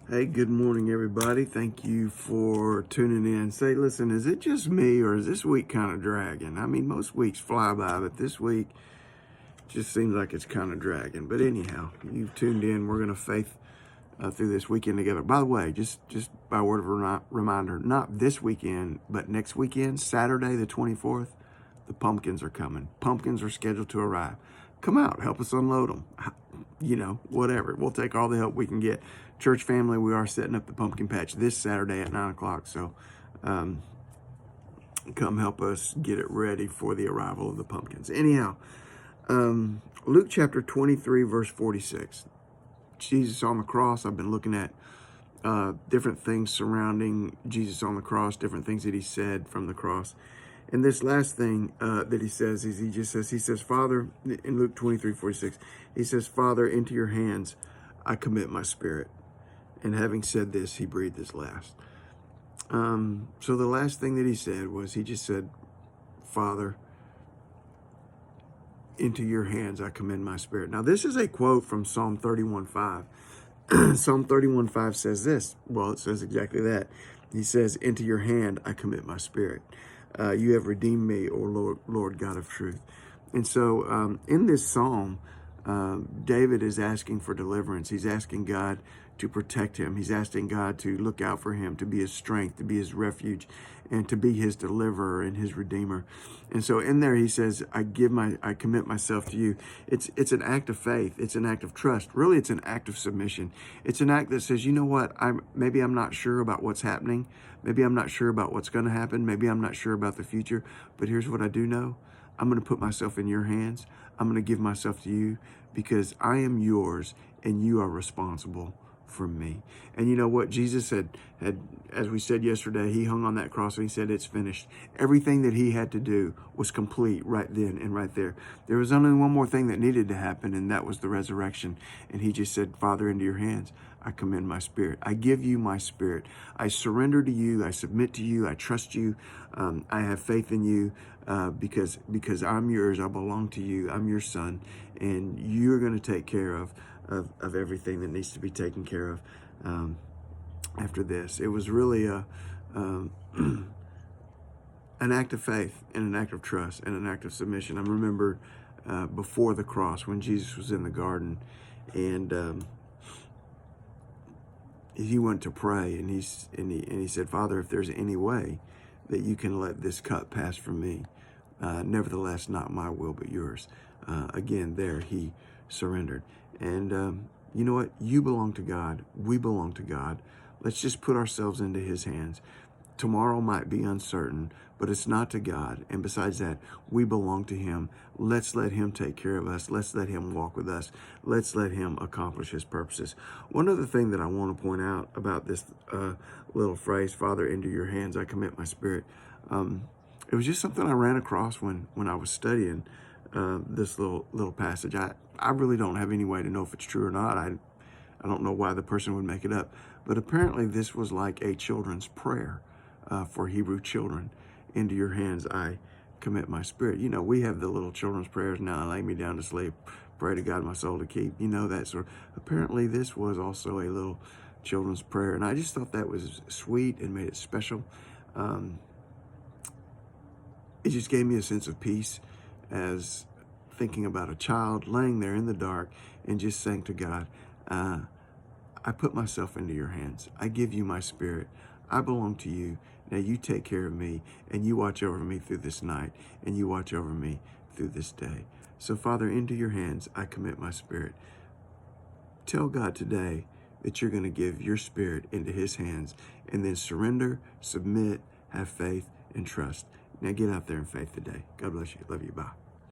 Hey, good morning, everybody. Thank you for tuning in. Say, listen, is it just me or is this week kind of dragging? I mean, most weeks fly by, but this week just seems like it's kind of dragging. But anyhow, you've tuned in. We're going to faith through this weekend together. By the way, just by word of reminder, not this weekend, but next weekend, Saturday the 24th, the pumpkins are coming. Pumpkins are scheduled to arrive. Come out, help us unload them. Whatever. We'll take all the help we can get. Church family, we are setting up the pumpkin patch this Saturday at 9 o'clock. So come help us get it ready for the arrival of the pumpkins. Anyhow, Luke chapter 23, verse 46. Jesus on the cross. I've been looking at different things surrounding Jesus on the cross, different things that he said from the cross. And this last thing that he says is he says, Father, in Luke 23:46, he says, Father, into your hands I commit my spirit. And having said this, he breathed his last. So the last thing that he said was, he just said, Father, into your hands I commend my spirit. Now, this is a quote from Psalm 31:5. Psalm 31:5 says this. Well, it says exactly that. He says, into your hand I commit my spirit. You have redeemed me, O Lord God of truth. And so in this psalm, David is asking for deliverance. He's asking God to protect him. He's asking God to look out for him, to be his strength, to be his refuge, and to be his deliverer and his redeemer. And so in there he says, I commit myself to you. It's an act of faith. It's an act of trust. Really, it's an act of submission. It's an act that says, you know what, maybe I'm not sure about what's happening. Maybe I'm not sure about what's going to happen. Maybe I'm not sure about the future. But here's what I do know. I'm going to put myself in your hands. I'm going to give myself to you because I am yours and you are responsible for me. And you know what? Jesus had, as we said yesterday, he hung on that cross and he said, it's finished. Everything that he had to do was complete right then and right there. There was only one more thing that needed to happen, and that was the resurrection. And he just said, Father, into your hands I commend my spirit. I give you my spirit. I surrender to you. I submit to you. I trust you. I have faith in you because I'm yours. I belong to you. I'm your son, and you're going to take care of everything that needs to be taken care of after this. It was really an act of faith and an act of trust and an act of submission. I remember before the cross when Jesus was in the garden, and he went to pray, and he said, Father, if there's any way that you can let this cup pass from me, nevertheless, not my will, but yours. Again, there he surrendered. And you know what? You belong to God. We belong to God. Let's just put ourselves into his hands. Tomorrow might be uncertain, but it's not to God. And besides that, we belong to him. Let's let him take care of us. Let's let him walk with us. Let's let him accomplish his purposes. One other thing that I want to point out about this little phrase, Father, into your hands I commit my spirit. It was just something I ran across when I was studying this little passage. I really don't have any way to know if it's true or not. I don't know why the person would make it up. But apparently this was like a children's prayer for Hebrew children. Into your hands I commit my spirit. You know, we have the little children's prayers, now lay me down to sleep, pray to God my soul to keep. You know, that sort of. Apparently this was also a little children's prayer. And I just thought that was sweet and made it special. It just gave me a sense of peace as thinking about a child laying there in the dark and just saying to God, I put myself into your hands. I give you my spirit. I belong to you. Now you take care of me, and you watch over me through this night, and you watch over me through this day. So Father, into your hands I commit my spirit. Tell God today that you're going to give your spirit into his hands, and then surrender, submit, have faith, and trust. Now get out there in faith today. God bless you. Love you. Bye.